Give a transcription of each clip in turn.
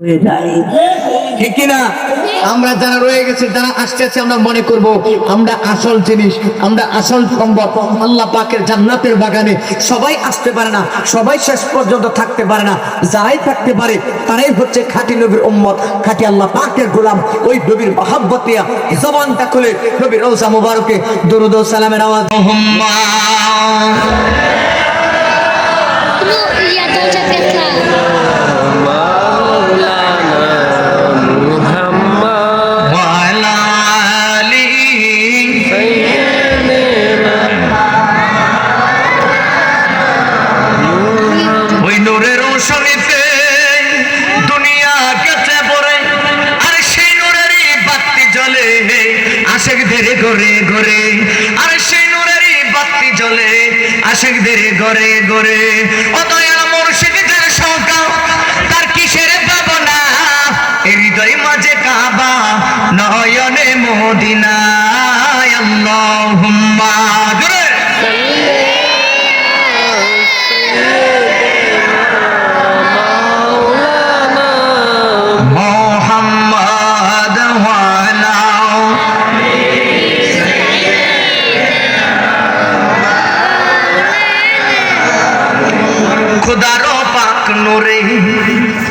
হয়ে যায়, ঠিক কিনা? আমরা যারা রয়ে গেছে, যারা আসতে আছে, আমরা মনে করব আমরা আসল জিনিস, আমরা আসল সম্পদ। আল্লাহ পাকের জান্নাতের বাগানে সবাই আসতে পারে না, সবাই শেষ পর্যন্ত থাকতে পারে না। যাই থাকতে পারে তারাই হচ্ছে খাঁটি নবীর উম্মত, খাঁটি আল্লাহ পাকের গোলাম। ওই নবীর মহব্বত নিয়ে জবানটা খুলে নবীর রওজা মুবারকে দরুদ ও সালামের আওয়াজ। ঘরে ঘরে আর সেই নূরেরই বাতি জ্বলে আশিকদের ঘরে ঘরে। ও দয়াল মুর্শিদের শোকা তার কিসের ভাবনা, হৃদয় মাঝে কাবা নয়নে মদিনা। আল্লাহুম্মা খুদারো পাক নূরে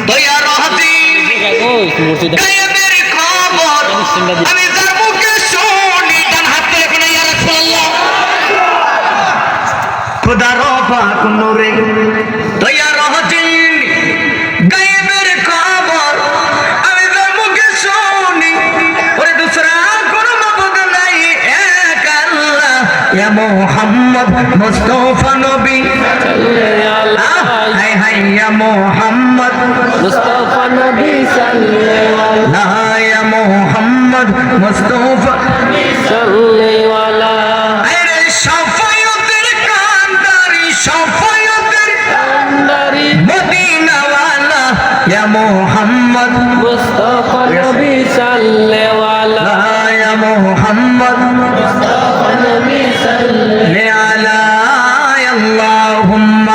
দয়ার হাদিস গায়েবের খবর আমি যার মুখে শুনি। ডান হাত করে কোন ইয়া রাসূলুল্লাহ। খুদারো পাক নূরে দয়ার হাদিস গায়েবের খবর আমি যার মুখে শুনি। ওরে দুসরা কোন মাবুদ নাই, এক আল্লাহ। ইয়া মুহাম্মদ মুস্তাফা নবী يا محمد مصطفى نبي صلى الله يا محمد مصطفى صلى الله اے شفاعتر کانداری شفاعتر کانداری مدینہ والا يا محمد مصطفى نبی صلى الله يا محمد مصطفى نبی صلى الله اللهم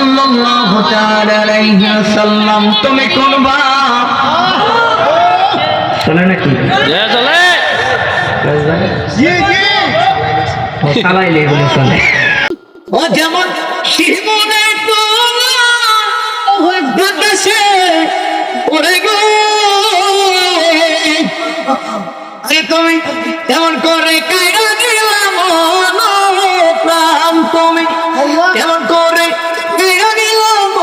সাল্লাল্লাহু তাআলা আলাইহি ওয়াসাল্লাম তুমি কোনবা চলে নাকি চলে ও চালাইলে বলে চলে ও যেমন শিবনে তোলা বাতাসে উড়ে গো তুমি কেমন করে কাইরা দিলাম প্রাণ তুমি কেমন করে কাইরা দিলাম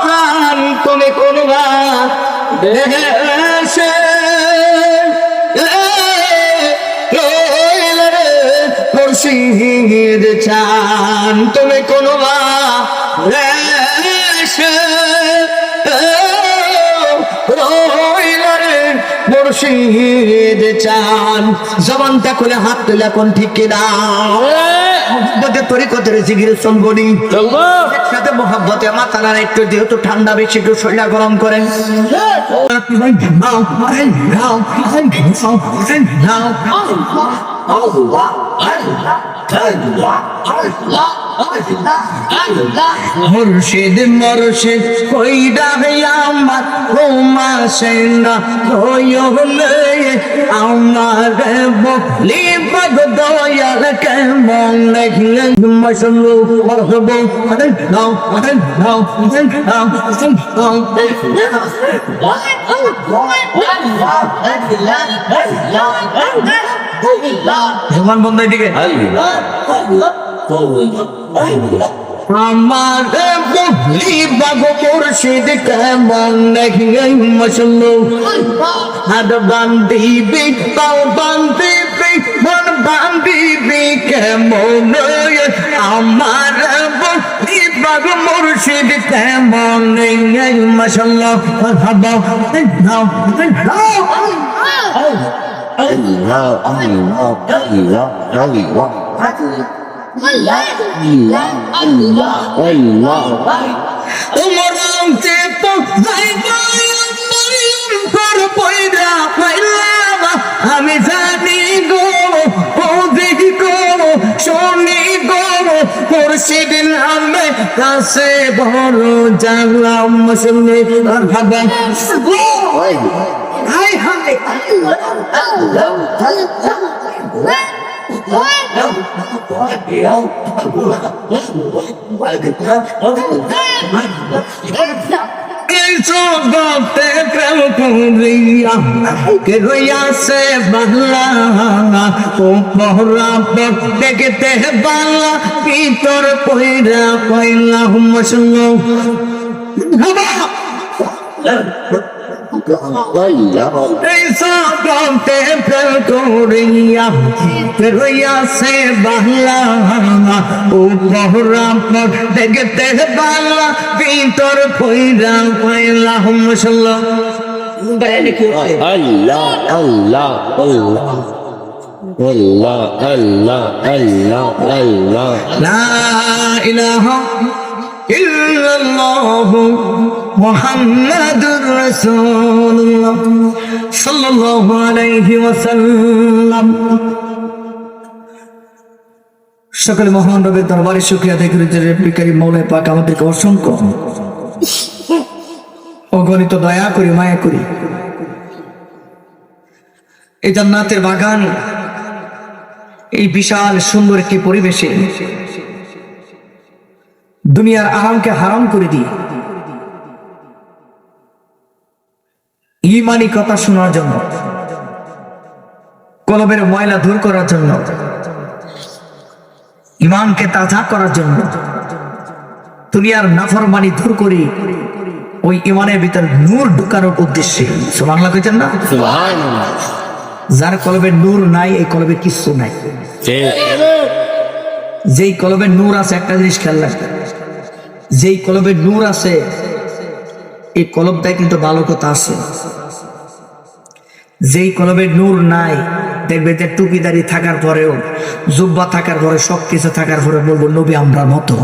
প্রাণ তুমি কোনবা দেশে মুর্শিদ চান তুমি কোনবা দেশে মুর্শিদ চান জবানটা খুলে হাত তুলে কোন ঠিক কিনা মোহাম্মতের তরিকতের জিগির চলবনি সাথে মোহাম্মতে মাতালার একটু যেহেতু ঠান্ডা বেশি একটু শরীর গরম করেন মুর্শিদ মুর্শিদ কইরা আমার রোমা সেনা হইলে আমার বলি বগ দয়াল কেমন লাগলে মশলু হব নাও জবান বন্ধ দিকে আমার বলি বাগ মুর্শিদ কেমন লাগলে মশলু হাত বান্ধিবি পাও বান্ধিবি মন বান্ধিবি কেমন আমার বলি বাগ মুর্শিদ কেমন মশাল্লাহ হাবা নাও আমি জানি গো দেখি গো শুনি গো মুর্শিদ নামে কাছে বড় জানলাম শুনে আর ভাবা হাই হাই জগতে প্রেম করিয়া কে রইয়াছে বাংলা ও পহরা দেখতে বাংলা ভিতর পয়রা পয়লা মশল এই জগতে প্রেম করিয়া কে রইয়াছে বাংলা ও পহরা দেখতে বাংলা ভিতর পয়রা পয়লা মশল আল্লাহ আল্লাহ আল্লাহ আল্লাহ আল্লাহ আল্লাহ আল্লাহ লা ইলাহা ইল্লাল্লাহু মুহাম্মাদুর রাসূলুল্লাহ সাল্লাল্লাহু আলাইহি ওয়াসাল্লাম। সকল মহান রবের দরবারে শুকরিয়া আদায় করি যে বিকারী মৌলা পাক আমাদেরকে অসংখ্য অগণিত দয়া করি মায়া করি এই জান্নাতের বাগান এই বিশাল সুন্দর একটি পরিবেশে দুনিয়ার আরামকে হারাম করে দিয়ে ঈমানি কথা শোনার জন্য, কলবের ময়লা দূর করার জন্য, ইমানকে তাজা করার জন্য, দুনিয়ার নাফরমানি দূর করে ওই ইমানের ভিতর নূর ঢুকানোর উদ্দেশ্যে। সুবহানাল্লাহ কইতেন না? সুবহানাল্লাহ। যার কলবে নূর নাই এই কলবে কিচ্ছু নাই। যেই কলবে নূর আছে একটা জিনিস খেয়াল রাখবে, যেই কলবে নূর আছে এই কলবটাই কিন্তু ভালো কথা আছে। যেই কলবে নূর নাই দেখবে যে টুপিদারি থাকার পরেও, জুব্বা থাকার পরে, সবকিছু থাকার পরে বলবো নবী আমরা মতো।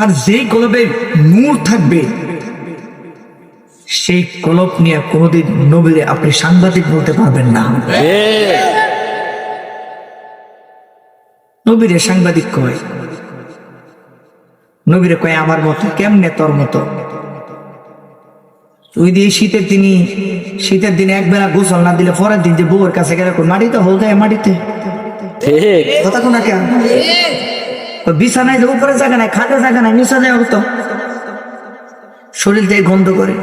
আর যেই কলবে নূর থাকবে সেই কলব নিয়ে কোনোদিন নবীরে আপনি সাংবাদিক বলতে পারবেন না। নবীরে সাংবাদিক কয় নবীরে কয় আমার মতো। কেমনে তোর মতো? ওই দিয়ে শীতের দিনে একবেলা গোসল না দিলে পরের দিন যে বউয়ের কাছে গেলে মাটিতে হল দেয়, মাটিতে ঠিক কথা কোন কেন? বিছানায় যে উপরে জায়গা নাই, খাটে জায়গা নাই, নিচে যায় হতো, শরীর দিয়ে গন্ধ করে।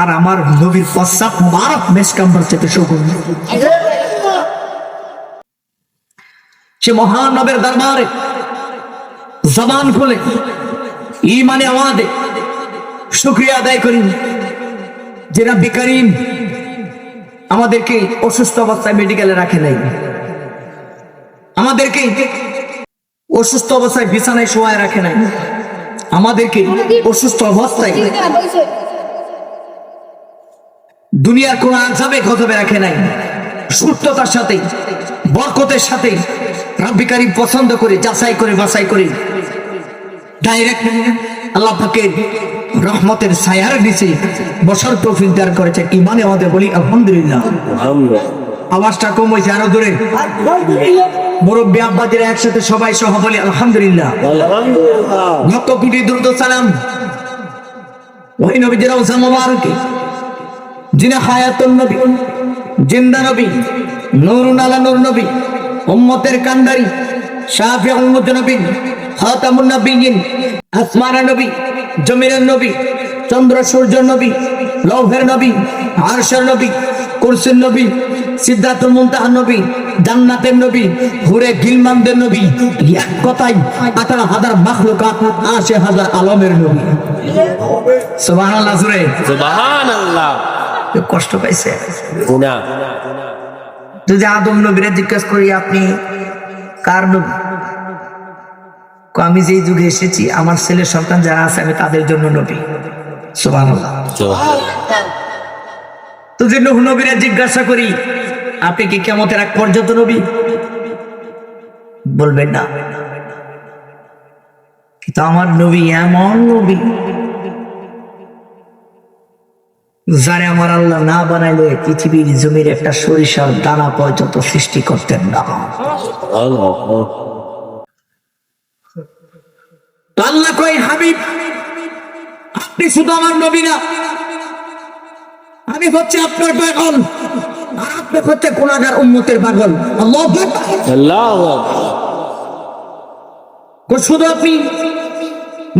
আর আমার নবীর পশ্চাৎ মারক মেসকাম্বার চেপে সুগন্ধ। সে মহান নবের দরবারে জবান খুলে ইমানে আমাদের শুকরিয়া আদায় করি যে রব্বি করিম আমাদেরকে অসুস্থ অবস্থায় মেডিকেলে রাখে নাই, আমাদেরকে অসুস্থ অবস্থায় বিছানায় শোয়ায় রাখে নাই, আমাদেরকে অসুস্থ অবস্থায় দুনিয়ার কোন আযাবে গজবে রাখে নাই। সুস্থতার সাথে বরকতের সাথে রব্বি করিম পছন্দ করে যাচাই করে বাছাই করে ডাইরেক্ট আল্লাহ পাকের রহমতের ছায়ার নিচে বসার তৌফিক দান করেছে। ইমানে আমাদের বলি আলহামদুলিল্লাহ। আওয়াজটা কম হয়েছে, আরো দূরে। মুরব্বী আব্বাদিরা একসাথে সবাই সহ বলি আলহামদুলিল্লাহ। লক্ষ কোটি দ্রুত সালাম ওই নবীদের রওজা মুবারকে যিনি হায়াতুন নবী, জিন্দা নবী, নূরুন আলা নূর নবী, উম্মতের কান্ডারি, শাফিউল মুজনবিন, খাতামুন নবিয়্যিন, আসমানের নবী, জমিনের নবী, চন্দ্র সূর্য নবী, লৌহের নবী, আরশের নবী, কুরসির নবী, সিদরাতুল মুনতাহার নবী, জান্নাতের নবী, হুরে গিলমানদের নবী, এক কথায় 18,000 মাখলুকাত, 80,000 আলমের নবী। সুবহানাল্লাহ জুরে সুবহানাল্লাহ। কষ্ট পাইছে না যদি আদম নবীরে জিজ্ঞাসা করি আপনি কার নবী, আমি যেই যুগে এসেছি আমার ছেলে সন্তান যারা আছে আমি তাদের জন্য নবী। সুবহানাল্লাহ। তো যে নূহ নবীরে জিজ্ঞাসা করি আপনি কি কিয়ামতের আগ পর্যন্ত নবী, বলবেন না। কিন্তু আমার নবী এমন নবী যারে আমার আল্লাহ না বানাইলে পৃথিবীর জমির একটা সরিষার দানা পর্যন্ত সৃষ্টি করতেন না। আল্লাহ কই হাবিব আপনি শুধু আমার নবী না, আমি হচ্ছে আপনার পাগল আর আপনি হচ্ছে গুনাহগার উম্মতের পাগল। আল্লাহু আকবার। আল্লাহু আকবার। শুধু আপনি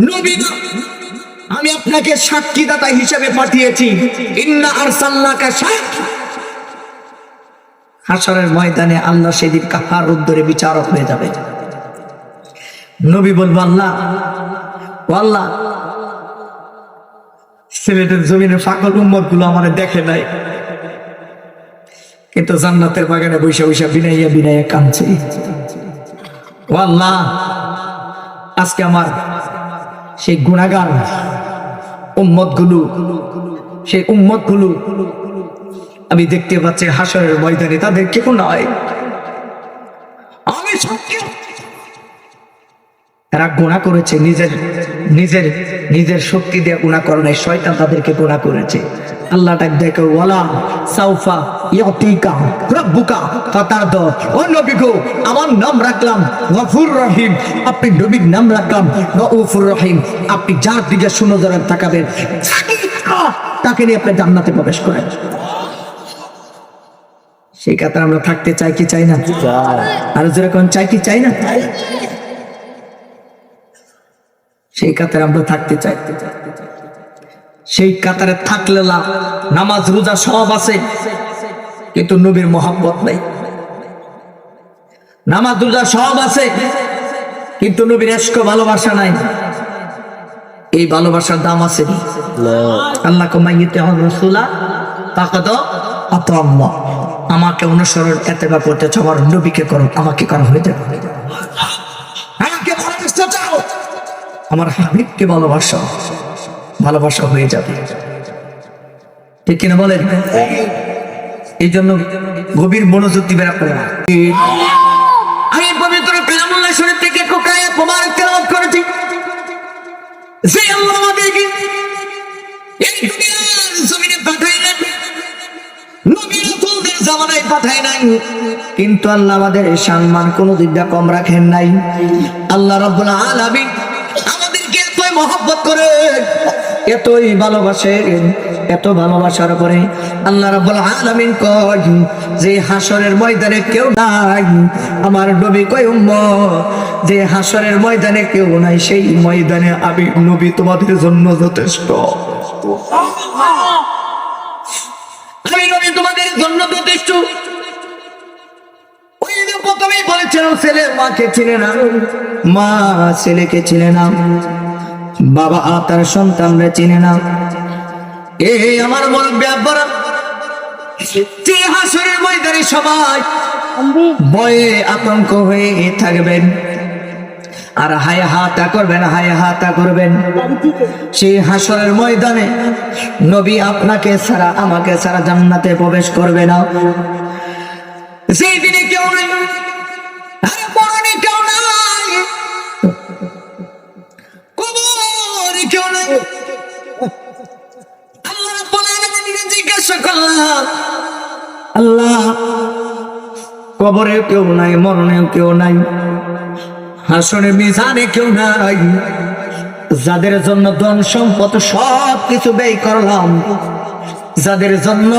নবী না, আমি আপনাকে সাক্ষীদাতা হিসেবে পাঠিয়েছি। ইন্না আরসালনাকা শাহিদা। হাশরের ময়দানে আল্লাহ সেদিন কাফার উদ্দরে বিচারক হয়ে যাবে। নবী বলবো আল্লাহ ও আল্লাহ সিলেটের জমিনের ফাঁকল উম্মত গুলো আমার দেখে নাই, কিন্তু জান্নাতের বাগানে বৈশা বৈশা বিনাইয়া বিনাইয়া কাঁদছে। ও আল্লাহ আজকে আমার সেই গুনাহগার উম্মত গুলো, সেই উম্মত গুলো আমি দেখতে পাচ্ছি হাশরের ময়দানে তাদের কেউ নয়। আমি সাক্ষী এরা গুনাহ করেছে, নিজের নিজের নিজের শক্তি দিয়ে গুনাহ করে নাই, শয়তান তাদেরকে গুনাহ করেছে। আল্লাহ ডাক দেখো ওয়ালা সাউফা ইয়াতিকা রাব্বুকা ফাতারদ। ও নবী গো আমার নাম রাখলাম গফুর রহিম, আপনি নবীর নাম রাখলাম রউফুর রহিম। আপনি যার দিকে সুনজরে তাকাবেন তাকে নিয়ে আপনি জান্নাতে প্রবেশ করেন। সেই কাতারে আমরা থাকতে চাই কি চাই না? আর যেরকম চাই কি চাই না? সেই কাতারে আমরা থাকতে চাই। সেই কাতারে থাকলে নামাজ রোজা সব আছে, কিন্তু নবীর মহব্বত নাই। নামাজ রোজা সব আছে, কিন্তু নবীর ইশক ভালোবাসা নাই। এই ভালোবাসার দাম আছে না? আল্লাহ কমাইতে হন রাসূলা ফাকাদ আতাল্লাহ। আমাকে অনুসরণ এতেবা করতে চাও, আমার নবীকে করো, আমাকে করা হয়ে যাবে। আমাকে ভালোবাসতে চাও, আমার হাবিবকে ভালোবাসা, ভালোবাসা হয়ে যাবে। ঠিক কিনা বলেন? এই জন্য গভীর মনোযোগ দিবেন আপনারা। আমি পবিত্র কালামুল্লাহ শরীফ থেকে কোকায়া মুবারক তেলাওয়াত করেছি। যে আল্লাহ আমাদেরকে এই দুনিয়ার জমিনে পাঠাইলেন, নবী রাসূলদের জামানায় পাঠায় নাই, কিন্তু আল্লাহ আমাদের সম্মান কোন দিকটা কম রাখেন নাই। আল্লাহ রাব্বুল আলামিন মহব্বত করে, এতই ভালোবাসে, এত ভালোবাসার পরে আল্লাহ রাব্বুল আলামিন কয় যে হাসরের ময়দানে কেউ নাই, আমার নবী কয় উম্মত যে হাসরের ময়দানে কেউ নাই, সেই ময়দানে আমি নবী তোমাদের জন্য যথেষ্ট। আমি নবী তোমাদের জন্য যথেষ্ট। ওই যে প্রথমেই বলেছিলাম ছেলে মাকে চিনে না, মা ছেলেকে চিনে না, বাবা তার সন্তানরা চিনে না। এ আমার মুরব্বি আব্বারা, যে হাসরের ময়দানে সবাই ভয়ে আতঙ্ক হয়ে থাকবেন আর হায় হাতা করবেন, হায় হাতা করবেন। সেই হাসরের ময়দানে নবী আপনাকে ছাড়া আমাকে ছাড়া জান্নাতে প্রবেশ করবে না। সেই দিনে কেউ নাই, আরে পরনে কেউ নাই, কবরে কেউ নাই। আল্লাহ রাব্বুল আলামিনকে জিজ্ঞাসা করলাম, আল্লাহ কবরে কেউ নাই, মরণে কেউ নাই, হাসরে মিজানে কেউ নাই, যাদের জন্য ধন সম্পদ সব কিছু ব্যয় করলাম, যাদের জন্য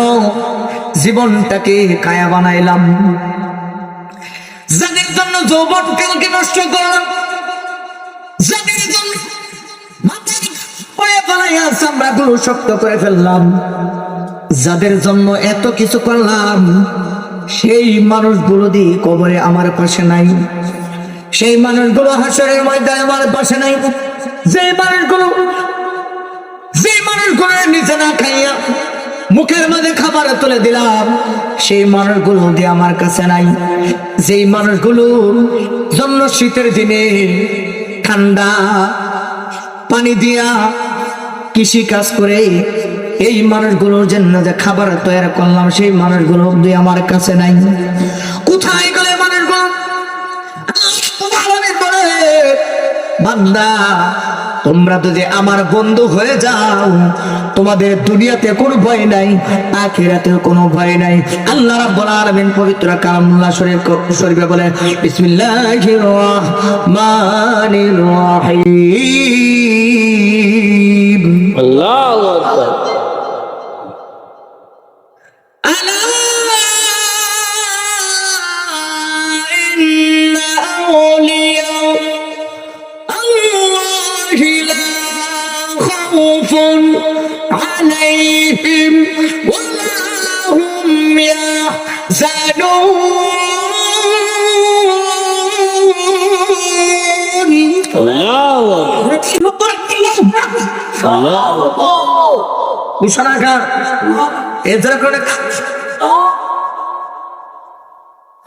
জীবনটাকে কায়া বানাইলাম, যাদের জন্য যৌবনকে নষ্ট করলাম, যাদের জন্য চামড়াগুলো শক্ত করে ফেললাম, যাদের জন্য এত কিছু করলাম, সেই মানুষগুলো দিয়ে কবরে আমার পাশে নাই, সেই মানুষগুলো হাসরের ময়দানে আমার পাশে নাই। যে মানুষগুলো নিজে না খাইয়া মুখের মধ্যে খাবার তুলে দিলাম, সেই মানুষগুলো দিয়ে আমার কাছে নাই। যেই মানুষগুলোর জন্য শীতের দিনে ঠান্ডা পানি দিয়া কৃষি কাজ করে এই মানুষগুলোর জন্য যে খাবার তৈরি করলাম, সেই মানুষগুলো দিয়ে আমার কাছে নাই। কোথায় গেলে মানুষগুলো? বান্দা, তোমরা যদি আমার বন্ধু হয়ে যাও, তোমাদের দুনিয়াতে কোনো ভয় নাই, আখিরাতেও কোনো ভয় নাই। আল্লাহ রাব্বুল আলামিন পবিত্র কালামুল্লাহ শরীফে বলে, বিসমিল্লাহির রহমানির রহিম, আল্লাহু আকবার। عليهم ولا هم يحزنون আল্লাহু আকবার। ঘোষণাকার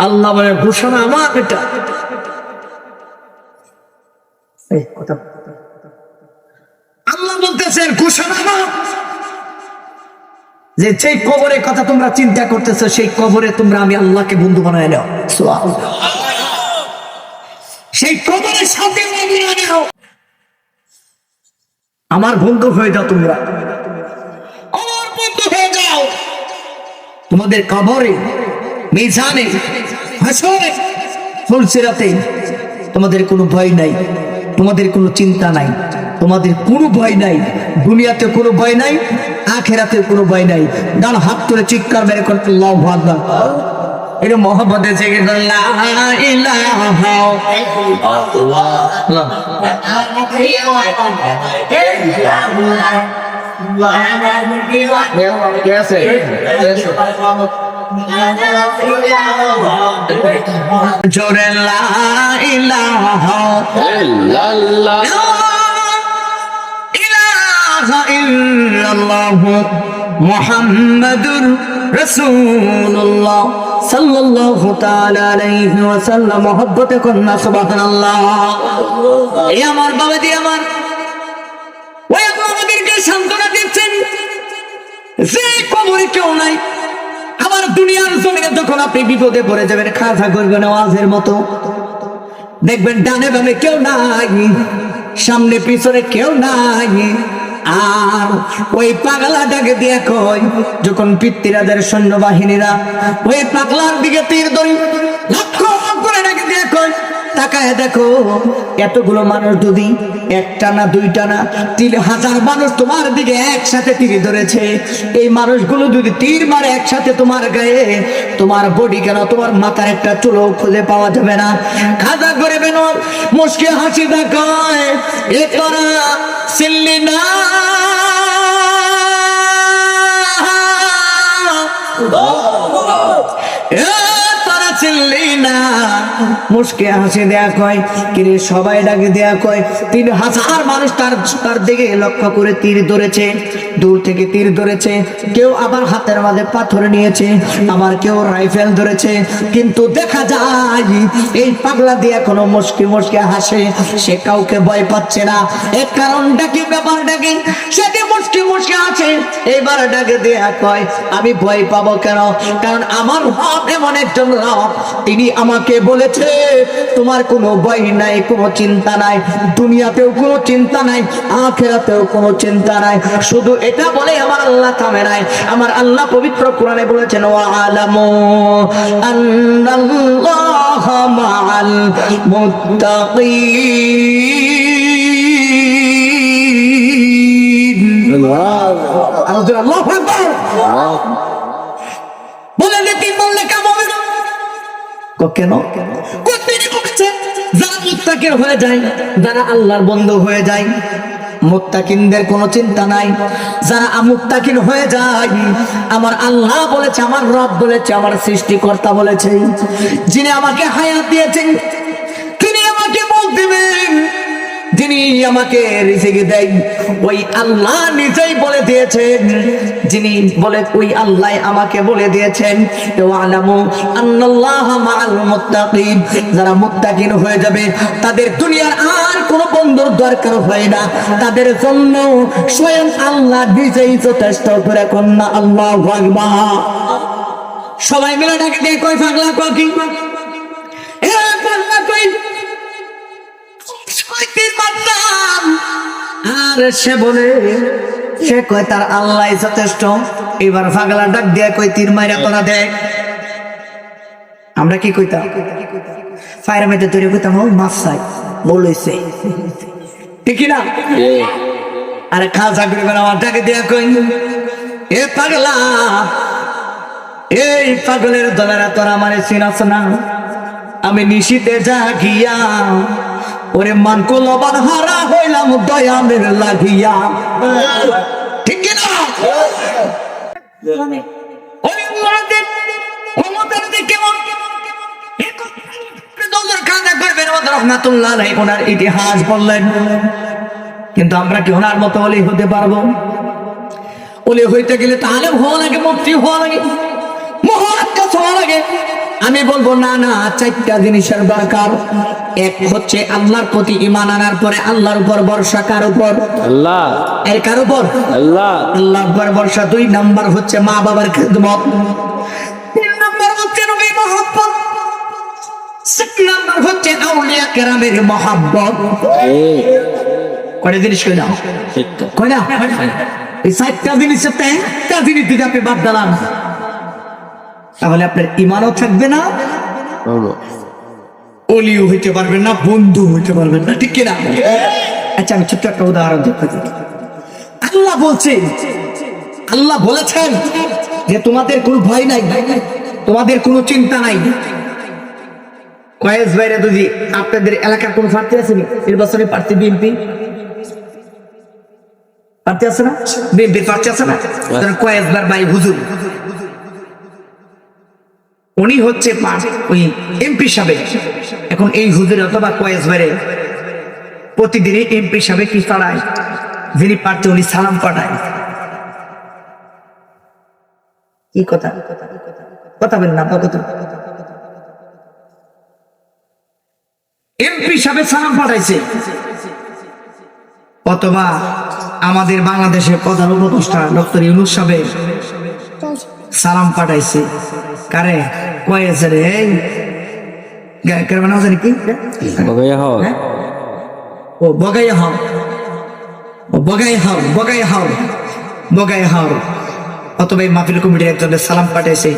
আল্লাহ বলে ঘোষণা আমার এটা। আল্লাহ বলতেছেন ঘোষণা আমার, যে সেই কবরের কথা তোমরা চিন্তা করতেছো, সেই কবরে তোমরা আমি আল্লাহকে বন্ধু বানায় নাও। সেই কবরের সাথে আমার বন্ধু হয়ে যাও, তোমরা আমার বন্ধু হয়ে যাও। তোমাদের কবরে, মিজানে, হাসরে, ফুলসিরাতে তোমাদের কোনো ভয় নাই, তোমাদের কোনো চিন্তা নাই, তোমাদের কোনো ভয় নাই। দুনিয়াতে কোনো ভয় নাই, আখিরাতে কোনো ভয় নাই। ডান হাত তুলে চিৎকার বের করতে আল্লাহু আকবার। এটা মহব্বতে জেগে লা ইলাহা জোরে লা ইলাহা ইল্লাল্লাহ ইল্লাল্লাহু মুহাম্মাদুর রাসূলুল্লাহ সাল্লাল্লাহু তাআলা আলাইহি ওয়াসাল্লাম। মহব্বতে কন্যা সুবহানাল্লাহ। এই আমার বাবা দিয়ে আমার ওই আমাদেরকে সান্ত্বনা দিচ্ছেন যে কবরে কেউ নাই। আমার দুনিয়ার জমিনে যখন আপনি বিপদে পড়ে যাবেন, খাজা করবেন আওয়াজের মতো, দেখবেন ডানে বামে কেউ নাই, সামনে পিছনে কেউ নাই। আর ওই পাগলাটাকে দিয়ে কয়, যখন পিতৃরাজের সৈন্যবাহিনীরা ওই পাগলার দিকে তীর ধরি লক্ষ্য করে ডাকে দিয়ে কয়, তাকায় দেখো এতগুলো মানুষ যদি একটা না দুইটা না 3000 মানুষ তোমার দিকে একসাথে তীর ধরেছে, এই মানুষগুলো যদি তীর মারে একসাথে তোমার গায়ে, তোমার বডি কেন তোমার মাথার একটা চুলও খুঁজে পাওয়া যাবে না। খাজা করে বেন মুশকিল হাসি দেখায়, এ তোরা চিল্লি না চিল্লি না, মুশকে হাসি দেয়া কয় কিরে সবাই ডাকে দেয়া কয় 3000 মানুষ তার দিকে লক্ষ্য করে তীর ধরেছে, দূর থেকে তীর ধরেছে, কেউ আবার হাতের মাঝে পাথর নিয়েছে, আবার কেউ রাইফেল ধরেছে, কিন্তু দেখা যায় এই পাগলা দিয়ে এখনো মুশকে মুশকে হাসে, সে কাউকে ভয় পাচ্ছে না। এর কারণটা কি, ব্যাপারটা কি? সেটি মুশকে মুশকে আছে, এইবার ডাকে দেয়া কয় আমি ভয় পাবো কেন? কারণ আমার রব এমন একজন রব, তিনি আমাকে বলেছে তোমার কোনো ভয় নাই, কোনো চিন্তা নাই, দুনিয়াতেও কোনো চিন্তা নাই, আখিরাতেও কোনো চিন্তা নাই। শুধু এটা বলে আমার আল্লাহ থামে নাই, আমার আল্লাহ পবিত্র কোরআনে বলেছেন ওয়া আলামু আন্নাল্লাহা মাআল মুত্তাকিন। আল্লাহু আকবার। বলে কি বললে কেমন হবে? কেন? যারা মুত্তাকিন হয়ে যায়, যারা আল্লাহর বন্ধু হয়ে যায়, মুত্তাকিনদের কোনো চিন্তা নাই। যারা মুত্তাকিন হয়ে যায়, আমার আল্লাহ বলেছে, আমার রব বলেছে, আমার সৃষ্টিকর্তা বলেছে, যিনি আমাকে হায়াত দিয়েছেন, তিনি আমাকে বল দিবেন, যিনি আমাকে রিজিক দেয়, ওই আল্লাহ নিজেই বলে দিয়েছেন, যিনি বলে ওই আল্লাহ আমাকে বলে দিয়েছেন ওয়ালামু আন্নাল্লাহা মাআল মুত্তাকিন। যারা মুত্তাকিন হয়ে যাবে তাদের দুনিয়ার আর কোনো বন্ধুর দরকার হয় না, তাদের জন্য স্বয়ং আল্লাহ নিজেই যথেষ্ট করে। কন্যা আল্লাহু আকবার। সবাই মিলে ডাকে দিয়ে কই পাগলা কই কি এ পাগলা কই, আর সে বলে, সে কয় তার আল্লাহ যথেষ্ট। এবার পাগলা ডাক দিয়ে কই তীর মাইরা তোরা দেখ। আমরা কি কইতাম? ফায়ার মেতে তৈরি কইতাম ও মাছ চাই বলেছে, ঠিক না? আরে খাজা করে আমার ডাকে দিয়ে কই এ পাগলা, এই পাগলের দলেরা তোরা আমার চিনাস না? আমি নিশিতে জাগিয়া ওরে মানকো লবান হারা হইলাম দয়ালের লাগিয়া, ঠিক না? ওই আল্লাহদের ক্ষমতার দিকে রহমাতুল্লাহ আলাইহি ওনার ইতিহাস বললেন, কিন্তু আমরা কি ওনার মতো ওলি হতে পারবো? ওলি হইতে গেলে তাহলে হওয়া লাগে, মুক্তি হওয়া লাগে, মুহাক্কাস হওয়া লাগে। আমি বলবো না না, 4টা জিনিসের দরকার। এক হচ্ছে আল্লাহর প্রতি ঈমান আনার পরে আল্লাহর উপর ভরসা। কার উপর? আল্লাহ। এর কার উপর? আল্লাহ। আল্লাহর উপর ভরসা। 2 নাম্বার হচ্ছে মা বাবার খিদমত। 3 নাম্বার হচ্ছে নবীর মহব্বত। 4 নাম্বার হচ্ছে আউলিয়া কেরামের মহব্বত। কয়টা জিনিস কইলাম? কয়টা? এই 4টা জিনিসের তো একটা জিনিস যদি আপনি বাদ দিলাম, তাহলে আপনার ঈমানও থাকবে না, ওলিও হইতে পারবেন না, বন্ধু হইতে পারবেন না, ঠিক কিনা? আচ্ছা আমি ছোট্ট একটা উদাহরণ দিই। আল্লাহ বলছেন, আল্লাহ বলেছেন যে তোমাদের কোনো ভয় নাই, তোমাদের কোনো চিন্তা নাই। কয়েস ভাইরা যদি আপনাদের এলাকার কোন প্রার্থী আছে নির্বাচনে, প্রার্থী বিএনপি প্রার্থী আছে না? বিএনপির প্রার্থী আছে না? কয়েস ভাই হুজুর, উনি হচ্ছে ওই এমপি সাহেব। এখন এই হুজুর অথবা কয়েস ভাইরে প্রতিদিনই এমপি সাহেব কি পাঠায়, যিনি প্রার্থী উনি সালাম পাঠায়। কি কথা কথা বলেন না? এমপি সাহেব সালাম পাঠাইছে, অথবা আমাদের বাংলাদেশের প্রধান উপদেষ্টা ডক্টর ইউনূস সাহেব সালাম পাঠাইছে। কারে? কয়েছে রে জানি কি বগাইয়া হও, ও বগাইয়া হও, ও বগাই হাও, বগাই হাও, বগাই হাও। অথবা এই মাহফিল কমিটির একজনের সালাম পাঠাইছে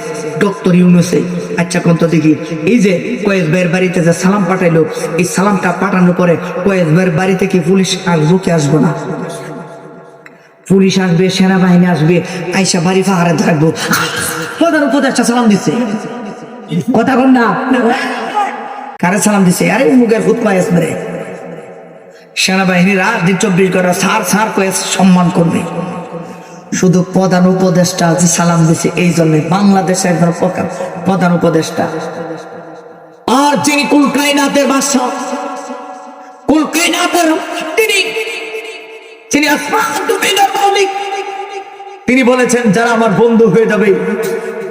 ডক্টর ইউনুসে। আচ্ছা কোন তো দেখি, এই যে কয়েস ভাইয়ের বাড়িতে যে সালাম পাঠাইলো, এই সালামটা পাঠানোর পরে কয়েস ভাইয়ের বাড়ি থেকে পুলিশ আসবো কি আসবো না? পুলিশ আসবে, সেনাবাহিনী আসবে, আইসা বাড়ি পাহাড়ে থাকবো। প্রধান উপদেষ্টা সালাম দিচ্ছে, কথা বল না, কারে সালাম দিচ্ছে? আরে মুখের ভূত কয়েস মেরে সেনাবাহিনী রাত দিন 24 ঘন্টা সার সার কয়েস সম্মান করবে। শুধু প্রধান উপদেষ্টা যে সালাম দিছে এই জন্য বাংলাদেশে একজন প্রধান উপদেষ্টা। আর যিনি কুল কায়নাতের বাদশা, কুল কায়নাতের তিনি আসমান জমিনের মালিক, তিনি বলেছেন যারা আমার বন্ধু হয়ে যাবে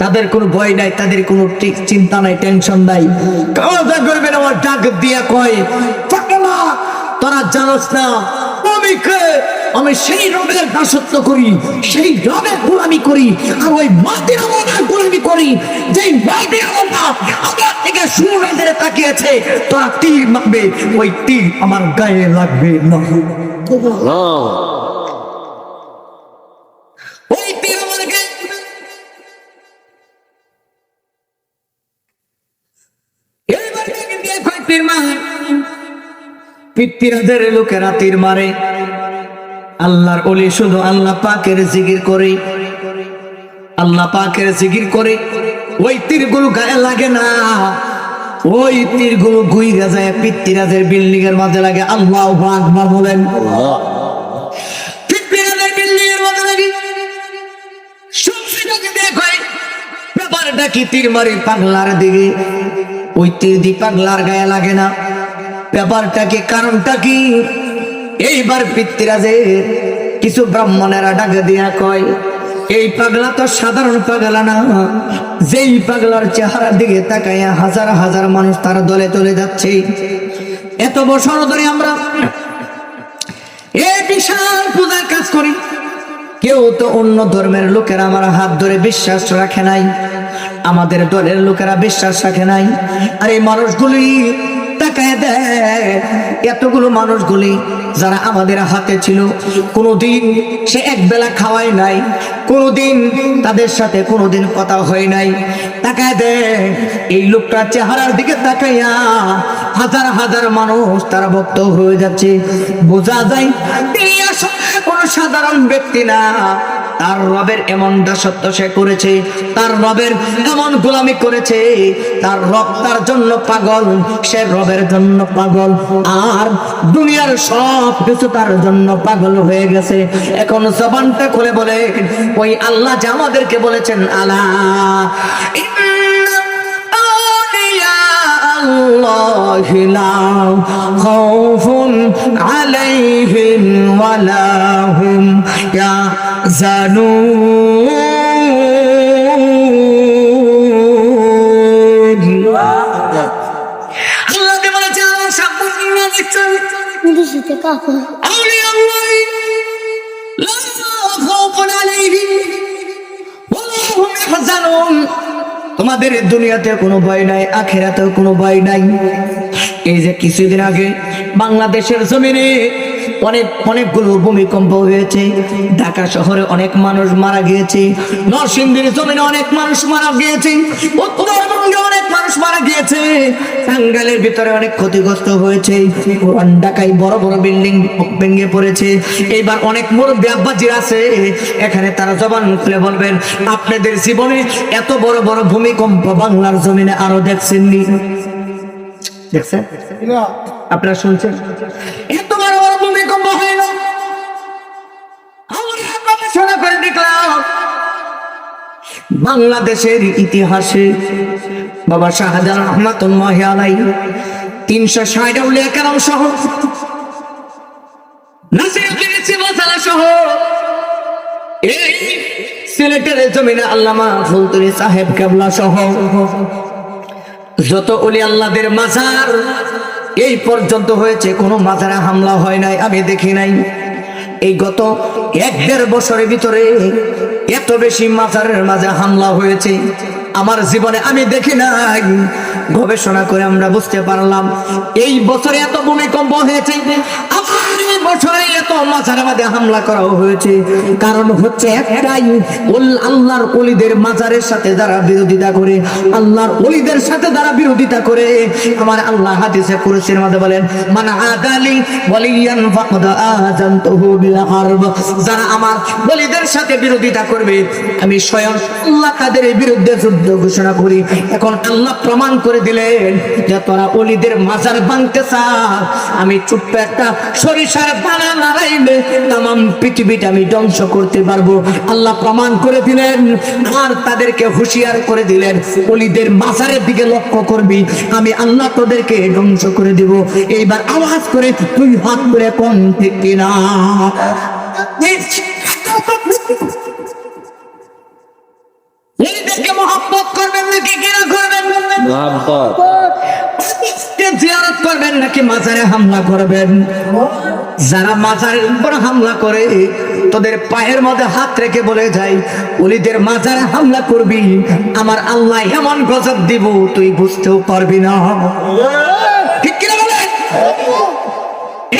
তাদের কোনো ভয় নাই, তাদের কোনো চিন্তা নাই, টেনশন নাই, কাওয়াজা করবেন। আমার ডাক দিয়া কয় পাগলা তোরা জানোস না আমি সেই রবের দাসত্ব করি, সেই রবের গোলামি করি, আর ওই মাটির আল্লাহর গোলামি করি, যেই মাটির আল্লাহ আমার থেকে সুনজরে তাকিয়েছে। তোরা তীর মারবে, ওই তীর আমার গায়ে লাগবে না। আল্লাহ ওই তীর আমার গায়ে লাগবে। এইবার থেকে দিয়ে কয় তীর মারে, পিতৃদের লোকেরা তীর মারে। আল্লাহর ওলি শুধু আল্লাহ পাকের জিকির করে, আল্লাহ পাকের জিকির করে, ওই তীরগুলো গায়ে লাগে না, ওই তীরগুলো গুইরা যায় পিতৃরাজের বিল্ডিং এর মাঝে লাগে। আল্লাহু আকবার বলেন। পিতৃরাজের বিল্ডিং এর মাঝে লাগে। সবকিছুকে দেখো ব্যাপারটা কি, তীর মারে পাগলার দিকে, ওই তীর দি পাগলার গায়ে লাগে না। ব্যাপারটা কি, কারণটা কি? এইবার পিতৃরাজের কিছু ব্রাহ্মণেরা ডাকে দিয়া কয় এই পাগলা তো সাধারণ পাগলা না, যেই পাগলার চেহারার দিকে তাকাইয়া হাজার হাজার মানুষ তার দলে চলে যাচ্ছে। এত বছর ধরে আমরা এই বিশাল পূজার কাজ করি, কেউ তো অন্য ধর্মের লোকেরা আমার হাত ধরে বিশ্বাস রাখে নাই, আমাদের দলের লোকেরা বিশ্বাস রাখে নাই। আর এই মানুষগুলি তাকায় দেয়, এতগুলো মানুষগুলি যারা আমাদের হাতে ছিল, কোনোদিন সে এক বেলা খাওয়াই নাই, কোনোদিন তাদের সাথে কোনোদিন কথা হয় নাই। তাকায় দেয় এই লোকটার চেহারার দিকে তাকাইয়া হাজার হাজার মানুষ তারা ভক্ত হয়ে যাচ্ছে। বোঝা যায় তিনি আসলে কোনো সাধারণ ব্যক্তি না, তার রবের এমন দাসত্ব সে করেছে, তার রবের এমন গোলামি করেছে, তার রব তার জন্য পাগল, সে রবের জন্য পাগল, আর দুনিয়ার সব কিছু তার জন্য পাগল হয়ে গেছে। এখন জবানটা খুলে বলে ওই আল্লাহ যে আমাদেরকে বলেছেন আলা الله لا خوف عليهم ولا هم يحزنون আল্লাহ কে বলেছেন সাবধানে দেখছেন নিশ্চিত কাপড় আউলিয়া আল্লাহ লা খাউফুন আলাইহিম ওয়া হুম ইয়াহজানুন, তোমাদের দুনিয়াতে কোনো ভয় নাই, আখিরাতেও কোনো ভয় নাই। এই যে কিছুদিন আগে বাংলাদেশের জমিনে অনেকগুলো ভূমিকম্প হয়েছে, ঢাকা শহরে অনেক মানুষ মারা গিয়েছে, নরসিংদীর জমিনে অনেক মানুষ মারা গিয়েছে, উত্তরবঙ্গে অনেক মানুষ মারা গিয়েছে, টাঙ্গাইলের ভিতরে অনেক ক্ষতিগ্রস্ত হয়েছে, পুরান ঢাকায় বড় বড় বিল্ডিং ভেঙে পড়েছে। এইবার অনেক মুরব্বি আব্বাজির আছে এখানে, তারা জবান খুলে বলবেন আপনাদের জীবনে এত বড় বড় ভূমিকম্প বাংলার জমিনে আরো দেখছেননি? দেখছেন? আপনারা শুনছেন? এত বড় বড় ভূমিকম্প হয় না। আমরা গবেষণা করে দেখলাম বাংলাদেশের ইতিহাসে বাবা শাহজালাল রহমাতুল্লাহি আলাইহি 360 আউলিয়া কেরাম সহ নাসিরউদ্দিন সিলসিলা সহ এই সিলেটের জমিনে আল্লামা ফুলতুরি সাহেব কেবলা সহ যত ওলি আল্লাহদের মাজার এই পর্যন্ত হয়েছে, কোনো মাজারে হামলা হয় নাই, আমি দেখি নাই। এই গত 1-1.5 বছরের ভিতরে এত বেশি মাজারের মাঝে হামলা হয়েছে আমার জীবনে আমি দেখি নাই। গবেষণা করে আমরা বুঝতে পারলাম এই বছরে এত ভূমিকম্প হয়েছে, আবার এই বছরে এত মাজারের মধ্যে হামলা করা হয়েছে, কারণ হচ্ছে একটাই, আল্লাহর ওলিদের মাজারের সাথে যারা বিরোধিতা করে, আল্লাহর ওলিদের সাথে যারা বিরোধিতা করে, আমার আল্লাহ হাদিসে কুরসির মধ্যে বলেন, মান আদালি ওয়ালিয়ান ফাকাদ আযানতুহু বিল হারব, যারা আমার ওলিদের সাথে বিরোধিতা করবে আমি স্বয়ং আল্লাহ তাদের বিরুদ্ধে যুদ্ধ ঘোষণা করি। এখন আল্লাহ প্রমাণ করে দিলেন যে তোরা ওলিদের মাজার ভাঙতে চাস, আমি ছোট্ট একটা সরিষার দানা নাড়াইলে তাম পৃথিবীটা আমি ধ্বংস করতে পারবো। আল্লাহ প্রমাণ করে দিলেন আর তাদেরকে হুঁশিয়ার করে দিলেন, ওলিদের মাজারের দিকে লক্ষ্য করবি, আমি আল্লাহ তোদেরকে ধ্বংস করে দিব। এইবার আওয়াজ করে তুই হাত করে কোন ঠিক কিনা? ওলিদেরকে মহব্বত করবেন নাকি কিনা করবেন? মহব্বত। জিয়ারত করবেন নাকি মাজারে হামলা করবেন? যারা মাজারের উপর হামলা করে তোদের পায়ের মধ্যে হাত রেখে বলে যায় ওলিদের মাজারে হামলা করবি, আমার আল্লাহ এমন গজব দিব তুই বুঝতেও পারবি না। ঠিক কিনা বলেন?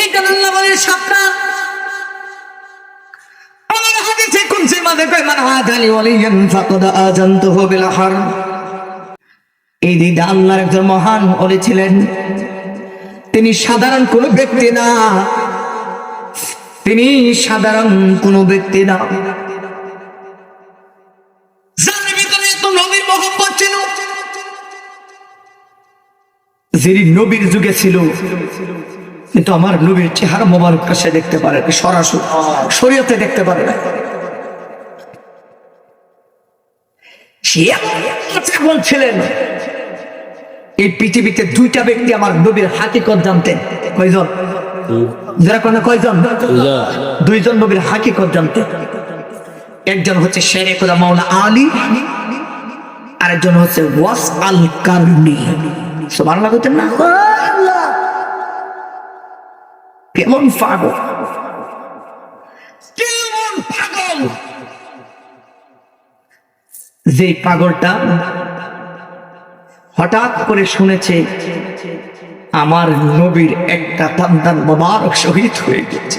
এইটা আল্লাহ বলে সাপনা। আমার হাদিসে কুনসির মধ্যে কয় মান আদালি ওয়ালিয়ান ফাকাদ আযানতুহু বিল হারব। এই দিদা আল্লাহর একজন মহান ওলি ছিলেন, তিনি সাধারণ কোন ব্যক্তি না, তিনি সাধারণ কোন ব্যক্তি না, যার ভিতরে এত নবীর মহব্বত ছিল, যিনি নবীর যুগে ছিল কিন্তু আমার নবীর চেহারা মোবারক সে দেখতে পারে না, সরাসরি শরীয়তে দেখতে পারে না। সে বলছিলেন এই পৃথিবীতে দুইটা ব্যক্তি আমার নবীর হাকিকত জানতেন। কয়জন? যারা কোন কয়জন? দুইজন নবীর হাকিকত জানতেন। একজন হচ্ছে শেরে খোদা মাওলা আলী, আরেকজন হচ্ছে ওয়াস আল কারনি। সুবহানাল্লাহ বলতেন না? কেমন পাগল, কেমন পাগল! যে পাগলটা হঠাৎ করে শুনেছে আমার নবীর একটা সন্তান মোবারক শহীদ হয়ে গেছে।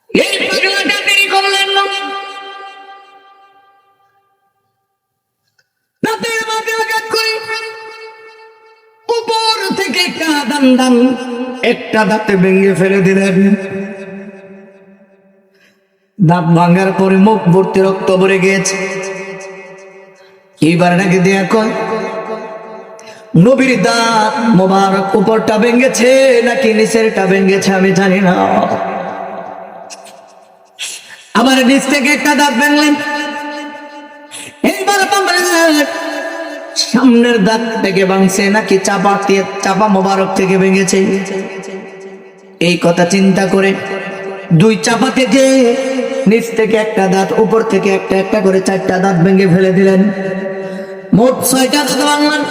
এই পাগলাটা দেরি করলেন না, দাঁতের মাঝে আঘাত করে উপর থেকে একটা দান একটা দাঁতে ভেঙে ফেলে দিলেন। দাঁত ভাঙার পরে মুখ ভর্তি রক্ত ভরে গিয়েছে। এইবার নাকি দেয়া কয় নবীর দাঁত মোবারক উপরটা ভেঙেছে নাকি নিচেরটা ভেঙেছে আমি জানি না। আবার নিচ থেকে একটা দাঁত ভাঙলেন, এইবার সামনের দাঁত থেকে ভাঙছে নাকি চাপা মোবারক থেকে ভেঙেছে। এই কথা চিন্তা করে দুই চাপা থেকে নিচ থেকে একটা দাঁত, উপর থেকে একটা একটা করে চারটা দাঁত ভেঙে ফেলে দিলেন। মোট 6টা দাঁত ভাঙলেন।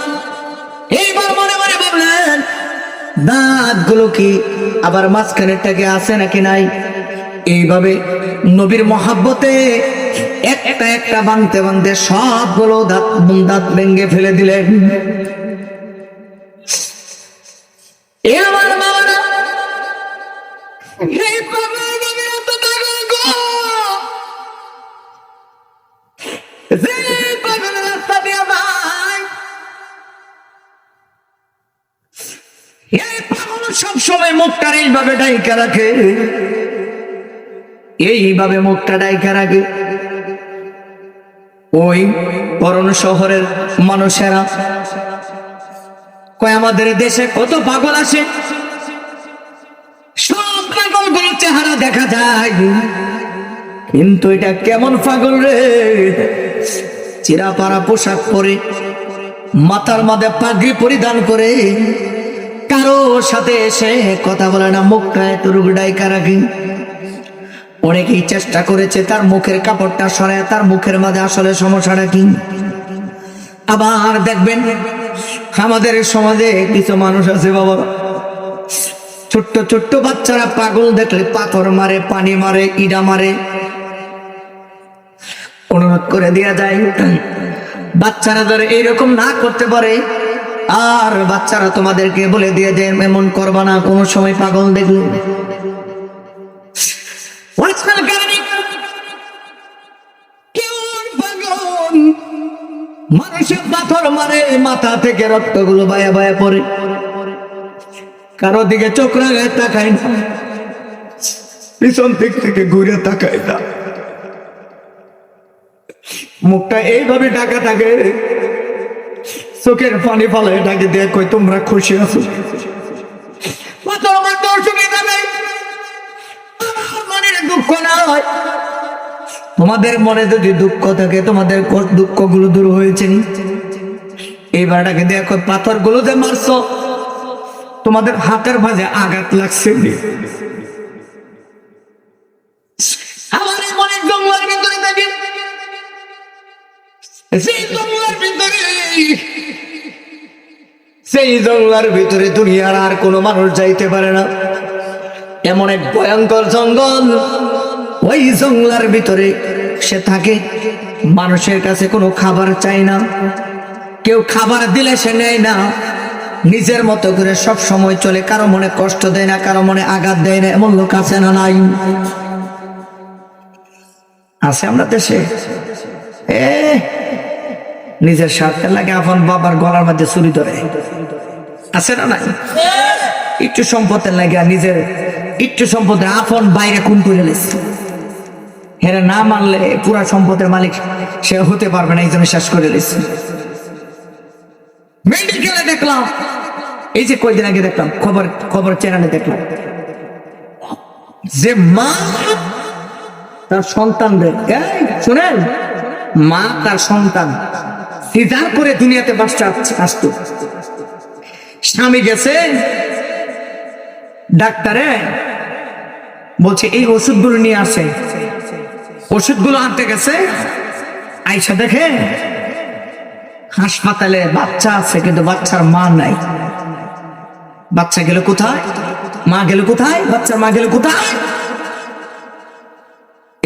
এইবার মনে মনে ভাবলেন দাঁত গুলো কি আবার মাঝখানেরটাকে আছে নাকি নাই। এইভাবে নবীর মহাব্বতে একটা একটা ভাঙতে ভাঙতে সবগুলো দাঁত ভেঙে ফেলে দিলেন। এবার বাবারা এই সবসময় মুখটার এইভাবে ডাইকা রাখে, এইভাবে মুখটা ডাইকা রাখে। ওই বরণ শহরের মানুষেরা কয় আমাদের দেশে কত পাগল আসে, সব পাগলগুলো চেহারা দেখা যায়, কিন্তু এটা কেমন পাগল রে, চিরাপাড়া পোশাক পরে, মাথার মধ্যে পাগড়ি পরিধান করে, কারো সাথে এসে কথা বলে না, মুখটা এত ডাইকা রাখে। অনেকেই চেষ্টা করেছে তার মুখের কাপড়টা সরায় তার মুখের মাঝে আসলে সমস্যাটা কি। আবার দেখবেন আমাদের সমাজে কিছু মানুষ আছে বাবা, ছোট্ট ছোট্ট বাচ্চারা পাগল দেখলে পাথর মারে, পানি মারে, ইডা মারে। অনুরোধ করে দেয়া যায় বাচ্চারা ধরে এইরকম না করতে পারে আর বাচ্চারা তোমাদেরকে বলে দিয়ে যে এমন করবা না, কোন সময় পাগল দেখলো মানুষের পাথর মারে, মাথা থেকে রক্তগুলো বায়া বায়া পড়ে, কারো দিকে চোখ রাগায় তাকায় না, পিছন দিক থেকে ঘুরে তাকায় না, মুখটা এইভাবে ঢাকা থাকে, চোখের পানি ফালায় ডাকে দিয়ে কই তোমরা খুশি আছো? পাথর মারতে অসুবিধা নেই, মনের দুঃখ না হয়। তোমাদের মনে যদি দুঃখ থাকে, তোমাদের দুঃখ গুলো দূর হয়েছে নি? এইবার ডাকে দেখো পাথর গুলো যে মারছো, তোমাদের হাতের মাঝে আঘাত লাগছে নি? আমার এই মনের জঙ্গলের ভিতরে থাকি, সেই জঙ্গলের ভিতরে দুনিয়ার আর কোনো মানুষ যাইতে পারে না, এমন এক ভয়ঙ্কর জঙ্গল। ওই জঙ্গলের ভিতরে সে থাকে, মানুষের কাছে কোনো খাবার চায় না, কেউ খাবার দিলে সে নেয় না, নিজের মতো করে সব সময় চলে, কারো মনে কষ্ট দেয় না, কারো মনে আঘাত দেয় না। এমন লোক আছে না নাই? আছে আমরা দেশে। নিজের স্বার্থের লাগে আপন বাবার গলার মধ্যে ছুরি ধরে, আছে না নাই? একটু সম্পদের লাগে নিজের একটু সম্পদের আপন বাইরে খুন করে লেছে, হেরে না মানলে পুরা সম্পদের মালিক সে হতে পারবে না, এই জন্য শেষ করে লেছে। মেডিকেলে দেখলাম, এই যে কয়েকদিন আগে দেখলাম খবর চ্যানেলে দেখলাম যে মা তার সন্তানদের, শুনেন, মা তার সন্তান সিজার করে দুনিয়াতে বাচ্চা আসতো, স্বামী গেছে ডাক্তারে, বলছে এই ওষুধগুলো নিয়ে আসে, ওষুধগুলো আনতে গেছে, আইসা দেখে হাসপাতালে বাচ্চা আছে কিন্তু বাচ্চার মা নাই। বাচ্চা গেল কোথায়, মা গেল কোথায়, বাচ্চার মা গেল কোথায়?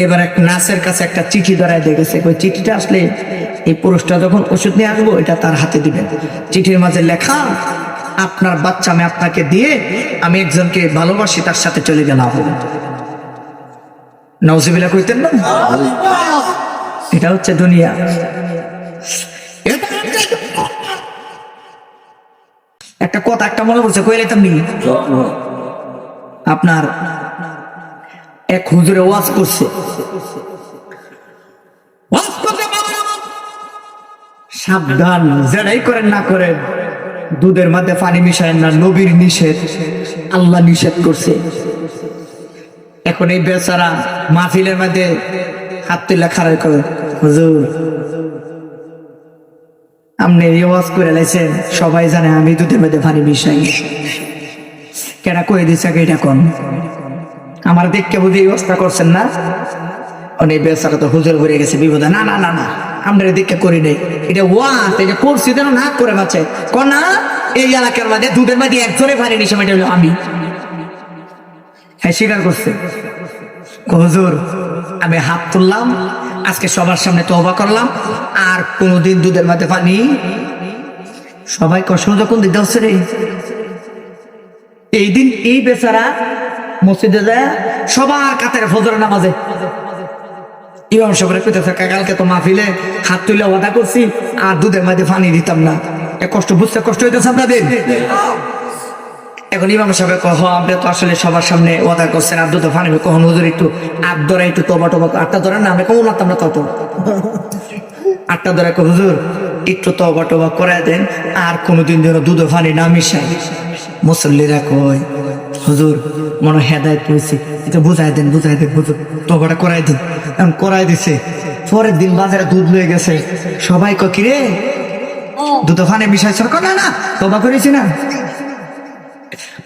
এবার এক নার্সের কাছে একটা চিঠি ধরায় দিয়ে গেছে, ওই চিঠিটা আসলে এই পুরুষটা যখন ওষুধ নিয়ে আসবো এটা তার হাতে দিবেন। চিঠির মাঝে লেখা, আপনার বাচ্চা আমি আপনাকে দিয়ে আমি একজনকে ভালোবাসি, তার সাথে চলে গেলাম। নাউজুবিল্লাহ কইতেন না? এটা হচ্ছে দুনিয়া। একটা কথা একটা মনে পড়ছে, কইলে তেমনি আপনার এক হুজুরে ওয়াজ করছে, সাবধান, যেটাই করেন না করেন দুধের মধ্যে পানি মিশায় না, নবীর নিষেধ, আল্লাহ নিষেধ করছে। এখন এই বেচারা মাহফিলের মধ্যে হাত তুলে খাড়া করে, হুজুর আপনি ওয়াজ করে লাইছেন, সবাই জানে আমি দুধের মধ্যে পানি মিশাই, কেনা কয়ে দিচ্ছে এটা কোন আমার দেখকে বুঝি অবস্থা করছেন না? অনেক বেচারা তো হুজুর ভরে গেছে বিপদে, না না না না আমরা দেখে করি নেই, এটা ওয়াজ, এটা করছি যেন না করে বাঁচে কনা। এই এলাকার মধ্যে দুধের মধ্যে একজনে পানি নিশে এটা হলো আমি। হ্যাঁ স্বীকার করছে, হুজুর আমি হাত তুললাম, আজকে সবার সামনে তওবা করলাম, আর কোনোদিন দুধের মধ্যে পানি। সবাই কষ্ট যখন দিতে হচ্ছে রে, এই দিন এই বেচারা মসজিদে যায় সবার কাতারে ফজরের নামাজে ইমাম সাহেবের কইতেছে, কালকে তো মাহফিলে হাত তুলে ওয়াদা করছি আর দুধের মধ্যে পানি দিতাম না, এ কষ্ট বুঝতে কষ্ট হইতেছে আপনাদের? এখন ইমাম সাহেব কহ আপনি তো আসলে সবার সামনে ওয়াদা করছেন আর দুধে পানি, কখন হুজুর একটু আট ধরে একটু তবা টবা, আটটা ধরে না, আমি কমন মারতাম না তত, আটটা ধরে হুজুর একটু তবা টবা করাই দেন আর কোনোদিন যেন দুধে পানি না মিশাই। মুসল্লিরা কয়, হুজুর মনে হেদায়েত পেয়েছি, এটা বুঝাই দেন হুজুর, তবাটা করাই দিন। এখন করাই দিছে, পরের দিন বাজারে দুধ লয়ে গেছে, সবাই কয় কি রে দুধে পানি মিশাইছ? না না তবা করেছি না,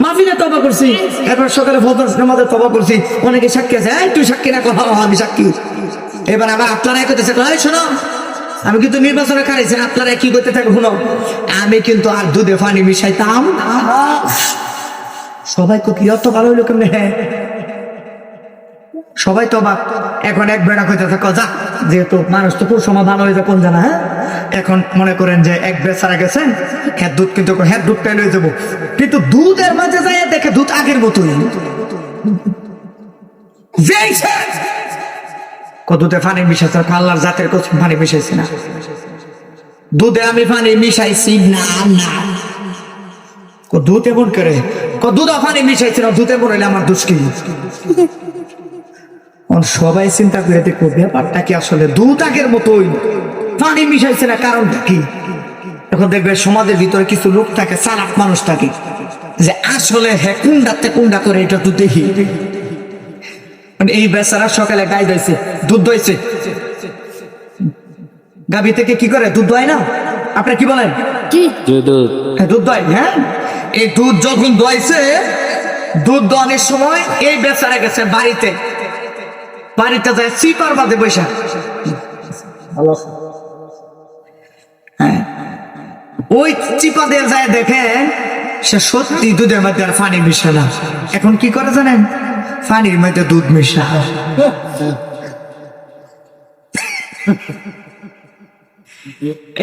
মাহফিলে তবা করছি, এরপর সকালে ফজর নামাজে তবা করছি, অনেকে সাক্ষী আছে, এই তুই সাক্ষী না, কথা আমি সাক্ষী। এবার আবার আপনারা করতেছে, শোনো আমি কিন্তু নির্বাচনে কারাইছি, আপনারা কি করতে থাকে শুনো, আমি কিন্তু আর দুধে পানি মিশাইতাম। সবাই কি অত ভালো হইলো কেমনে? হ্যাঁ সবাই তো অবাক। এখন এক বেড়া কইতে যা, যেহেতু মানুষ তো পুরো সময় ভালো হয়েছে কোন জানা। হ্যাঁ, এখন মনে করেন যে এক বেচারা গেছেন, হ্যাঁ দুধ কিন্তু হ্যাঁ দুধ পেয়ে যাবো, কিন্তু দুধের মাঝে যাই দেখে দুধ আগের মতোই। দুধে পানি মিশাইছে, আল্লাহর জাতের কসম পানি মিশাইছি না, দুধে আমি পানি মিশাইছি না। না দুধ এমন করে দুধ পানি মিশাইছি না, দুধ এমন হইলে আমার দুষ্কি। সবাই চিন্তা করে দেখবো ব্যাপারটা কি আসলে দুধ আগের মতোই, পানি মিশাইছে না, কারণটা কি? এখন দেখবে সমাজের ভিতরে কিছু লোক থাকে, চালাক মানুষ থাকে, যে আসলে হ্যাঁ কুন্ডাতে কুন্ডা করে এটা তো দেখি। এই বেচারা সকালে গাই দইছে, দুধ দইছে, গাভী থেকে কি করে দুধ দয় না? আপনি কি বলেন? কি দুধ দয়। হ্যাঁ, এই দুধ যখন দইছে, দুধ দোয়ানোর সময় এই বেচারা গেছে বাড়িতে, বাড়িতে যায় চিপার বাদে বৈশা। হ্যাঁ, ওই চিপা দিয়ে যায় দেখে সে সত্যি দুধের মধ্যে আর পানি মিশে না। এখন কি করে জানেন? পানির মধ্যে দুধ মিশা।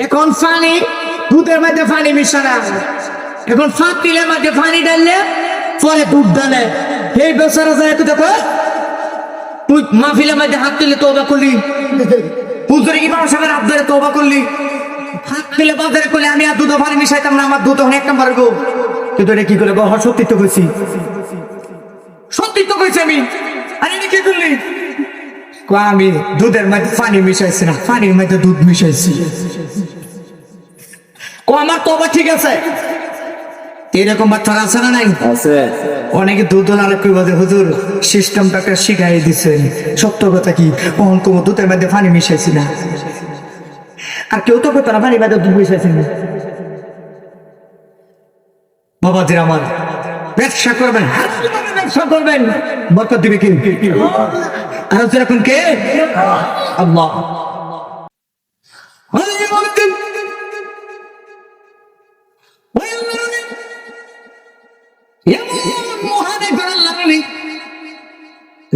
এখন পানি দুধের মধ্যে পানি মিশা না, এখন পাতিলের মধ্যে পানি ঢাললে পরে দুধ ঢালে। এই বেচারা যায় তো দেখো, তুই মাহফিলের মধ্যে হাত তুলে তওবা করলি, হুজুরে ইমাম সাহেবের হাত ধরে তওবা করলি, হাত তুলে বাজারে করলে আমি আর দুধ পানি মিশাইতাম না, আমার দুধ তখন এক নাম্বার গো। কিন্তু এটা কি করে গো? সত্যি তো কইছি, সত্যি তো কইছি আমি। আরে এটা কি করলি? আমি দুধের মধ্যে পানি মিশাইছি না, পানির মধ্যে দুধ মিশাইছি। আমার তওবা ঠিক আছে। এরকম বাচ্চা আছে না নাই? আছে। অনেকে দুধ আলাদা করে বলে হুজুর সিস্টেমটাকে শিখাই দিচ্ছেন, সত্য কথা কি কোনো দুধের মধ্যে পানি মিশাইছি না। আর কেউ তো করতো না পানির মধ্যে দুধ মিশাইছি না। বাবাজির আমার, ব্যবসা করবেন, ব্যবসা করবেন, বরকত দিবে কি? আর যেরকম কে আল্লাহ।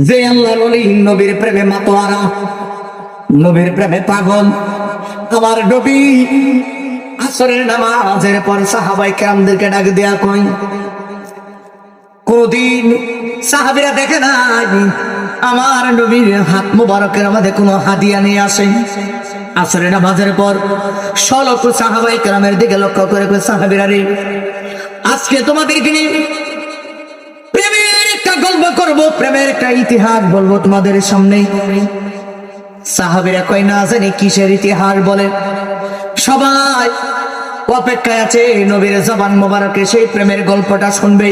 যে আল্লাহর ওলি নবীর প্রেমে মাতোয়ারা, নবীর প্রেমে পাগল। আমার নবী আসরের নামাজের পর সাহাবাই কেরামদেরকে ডাক দেয়া কই, কোনদিন সাহাবীরা দেখে নাই আমার নবীর হাত মুবারকের মধ্যে কোনো হাদিয়া নিয়ে আসে। আসরের নামাজের পর 16 সাহাবাই কেরামের দিকে লক্ষ্য করে কই, সাহাবীরা রে, আজকে তোমাদেরকে নিয়ে প্রেমের একটা গল্প করবো, প্রেমের একটা ইতিহাস বলবো তোমাদের সামনে। সাহাবীরা কয় না জানি কিসের ইতিহাস বলে। সবাই অপেক্ষায় আছে নবীর জবান মোবারকে সেই প্রেমের গল্পটা শুনবে।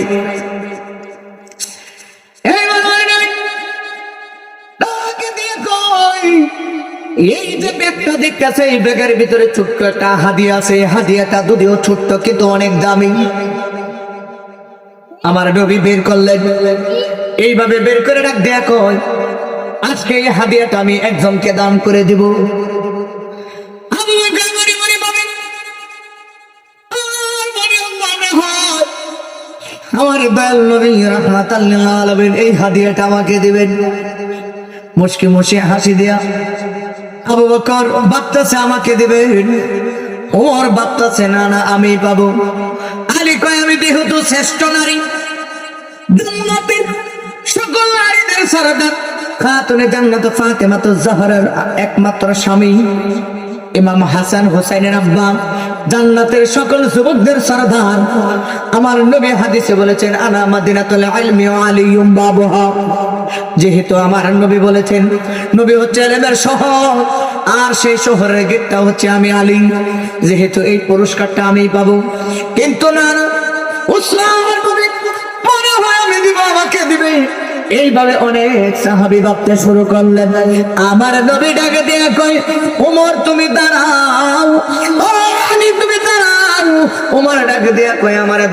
এই যে ব্যাগটা দেখতেছে, এই ব্যাগের ভিতরে ছোট্ট একটা হাদিয়া আছে। হাদিয়াটা যদিও ছোট্ট কিন্তু অনেক দামি। আমার নবী বের করলেন, এইভাবে বের করে রাখ দেয়া কয়, আজকে এই হাদিয়াটা আমি একজনকে দান করে দিব। আমার দয়াল নবী রাহমাতাল লিল আলামিন এই হাদিয়াটা আমাকে দিবেন। মুস্কি মুস্কি হাসি দিয়া আবু বকর ভাবতেছে আমাকে দিবেন, ওমর ভাবতেছে না না আমি পাবো। আলী কয় আমি যেহেতু শ্রেষ্ঠ নারী, জান্নাতের সকল নারীদের সরদার, খাতুনে জান্নাত ফাতেমাতুজ জাহরার একমাত্র স্বামী, ইমাম হাসান হোসেনের আব্বা, জান্নাতের সকল যুবকদের সরদার। আমার নবী হাদিসে বলেছেন, আনা মাদিনাতুল ইলমি ওয়া আলিয়ুম বাবুহা। যেহেতু আমার নবী বলেছেন নবী হচ্ছে ইলমের শহর, আর সেই শহরের গেটটা হচ্ছে আমি আলী, যেহেতু এই পুরস্কারটা আমি পাবো। কিন্তু না না, উসমান নবী মনে হয় আমি দিব, আমাকে দিবে। এইভাবে অনেক সাহাবী ভাবতে শুরু করলেন। আমার নবী ডাকে দিয়ে কয়, ওমর তুমি দাঁড়াও, ও আলী তুমি দাঁড়াও। ওমর ডাক দিয়া কয় আমারে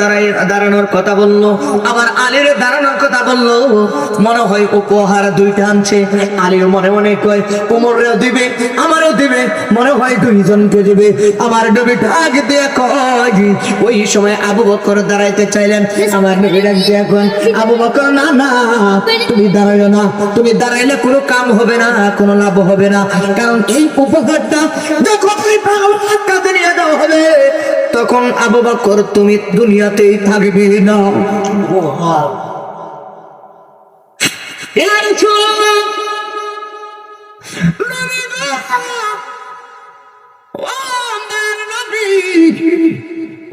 দাঁড়ানোর কথা বললো, আবার আলীর দাঁড়ানোর কথা বললো। মনে হয় উপহার দুইটা আনছে। আলীর মনে মনে কয় ওমরেও দিবে আমারও দিবে, মনে হয় দুইজনকে দিবে। আমার নবী ডাক দিয়া কয়, ওই সময় আবু বকর দাঁড়াইতে চাইলেন। আমার নবী ডাক দিয়া কয় আবু বকর না না, তুমি দাঁড়াইও না, তুমি দাঁড়াইলে কোনো কাম হবে না, কোনো লাভ হবে না। কারণ এই উপহারটা যখন কাঁধে নিয়ে দেওয়া হবে, তখন আবু বকর তুমি দুনিয়াতেই থাকবে না।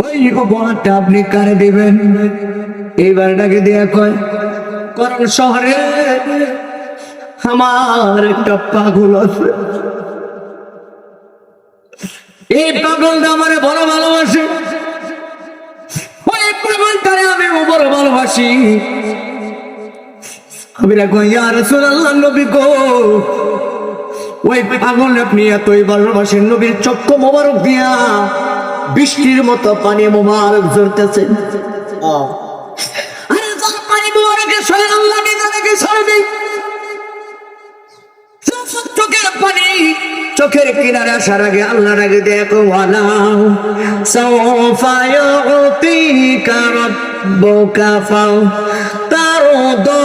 ওই উপহারটা আপনি কারে দিবেন? এইবার ডাকে দেয়া কয় করণ শহরে আমার একটা পাগল আছে, এই পাগলটা আমারে বড় ভালোবাসে, ওই পাগলটারে আমি বড় ভালোবাসি। আমি কই ইয়া রাসূলুল্লাহ, নবী গো, ওই পাগল আপনি এতই ভালোবাসেন, নবীর চক্ষু মোবারক দিয়া বৃষ্টির মতো পানি মোবারক ঝরতেছে। আরে যখন পানি মোবারকে সরে আল্লাহ নিজে নাকি সরবে, চোখের পানি চোখের কিনারে আসার আগে আল্লাহ আগে দেখো ওয়ালা সাওফা ইউতিকা রাব্বুকা ফাতারদা।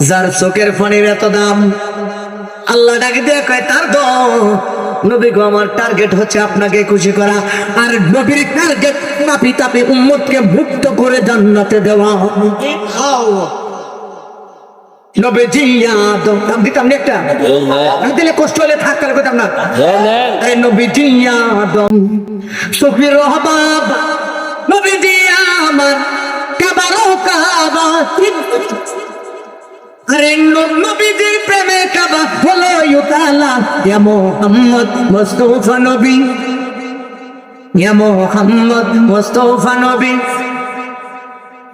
যার চোখের পানির এত দাম, আল্লাহ ডাকে দিয়ে কয় তার তো নবী গো, আমার টার্গেট হচ্ছে আপনাকে খুশি করা, আর নবীর টার্গেট নাপি তাপি উম্মতকে মুক্ত করে জান্নাতে দেওয়া। নবীজি আদম নাম দিতাম না একটা, আমি দিলে কষ্ট হলে থাকতে কইতাম না। আরে নবীজি আদম সুফির রহবাব, নবীজি আমার কাবারও কাবা, আরে নবীজির প্রেমে কাবা হলো ইউতালা। ইয়া মুহাম্মদ মুস্তাফা নবী, ইয়া মুহাম্মদ মুস্তাফা নবী,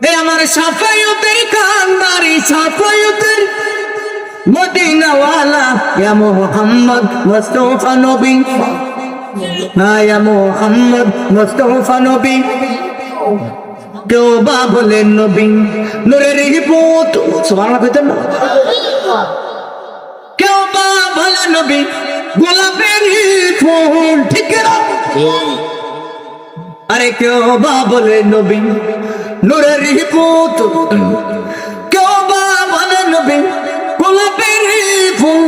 এ আমার সাফায়াতের কান্দারি, সাফায়াতের মদিনাওয়ালা, ইয়া মুহাম্মদ মুস্তাফা নবী, না ইয়া মুহাম্মদ মুস্তাফা নবী। কেউ বা বলেন নবী নূরের পুত, সুবহানাল্লাহ কইতেন না? কেউ বা বলে নবী গোলাপের ফুল, ঠিক না? আরে কেউ বা বলে নবী নূরের পুত, কেউ বা বলে নবী গোলাপের ফুল।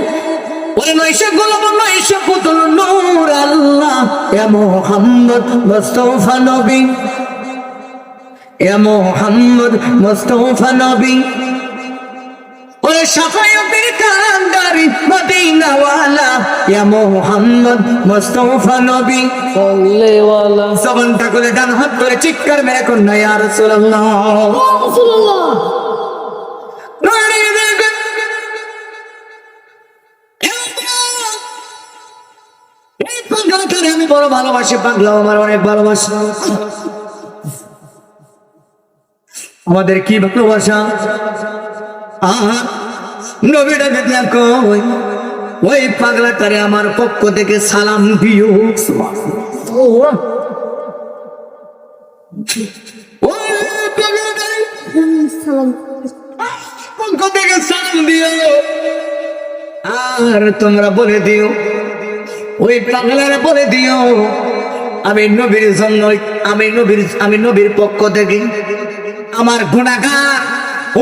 ওরে নয়শো গোলাপ নয়শো পুতুল নূর আল্লাহ, ইয়া মুহাম্মদ মুস্তাফা নবী, ইয়া মুহাম্মদ মুস্তাফা নবী। ওরে শাফায়াতের কান্দারি মদিনাওয়ালা, ইয়া মুহাম্মদ মুস্তাফা নবী সাল্লাল্লাহু। জবানটা করে ডান হাত করে চিৎকার মেরে কোন ইয়া রাসূলুল্লাহ, ইয়া রাসূলুল্লাহ। এই পাগলাকে আমি বড় ভালোবাসি, পাগলা আমার অনেক ভালোবাসি। আমাদের কি ভালোবাসা! নবীটা দেখো ওই পাগলাটারে আমার পক্ষ থেকে সালাম দিও, পক্ষ থেকে সালাম দিও। আর তোমরা বলে দিও, ওই পাগলারে বলে দিও আমি নবীর জন্য, আমি নবীর পক্ষ থেকে আমার গুনাহগার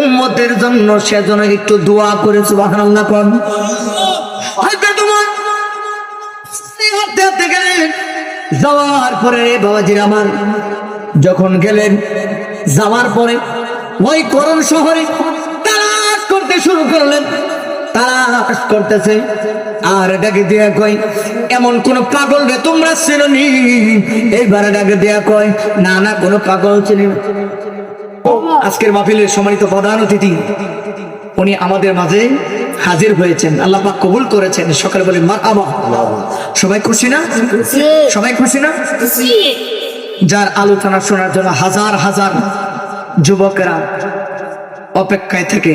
উম্মতের জন্য সেজন্য একটু দোয়া করে সুবহানাল্লাহ কোন। হয়তো তোমার হাতে গেলেন, যাওয়ার পরে বাবাজির আমার যখন গেলেন, যাওয়ার পরে ওই করণ শহরে তালাশ করতে শুরু করলেন, তালাশ করতেছে। আর ডাকে দিয়া কয় এমন কোন পাগল রে তোমরা চিনি? এইবারে ডাকে দিয়া কয় না না, কোন পাগল চিনি। আজকের মাহফিলের সম্মানিত প্রধান অতিথি উনি আমাদের মাঝে হাজির হয়েছেন, আল্লাহ পাক কবুল করেছেন। সকালে বলি মারহাবা। সবাই খুশি না? সবাই খুশি না? যার আলোচনা শোনার জন্য হাজার হাজার যুবকেরা অপেক্ষায় থেকে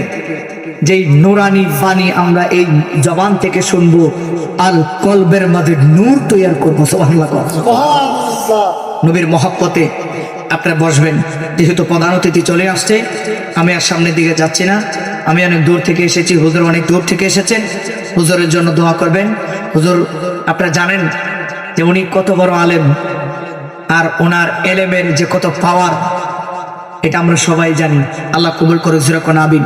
যেই নুরানি বাণী আমরা এই জবান থেকে শুনবো আর কলবের মাঝে নূর তৈরি করবো। সুবহানাল্লাহ। নবীর মহব্বতে আপনারা বসবেন। যেহেতু প্রধান অতিথি চলে আসছে, আমি আর সামনের দিকে যাচ্ছি না। আমি অনেক দূর থেকে এসেছি, হুজুর অনেক দূর থেকে এসেছেন। হুজুরের জন্য দোয়া করবেন। হুজুর আপনারা জানেন যে উনি কত বড় আলেম, আর ওনার এলেমের যে কত পাওয়ার, এটা আমরা সবাই জানি। আল্লাহ কবুল করে, জোরে কোন আমিন।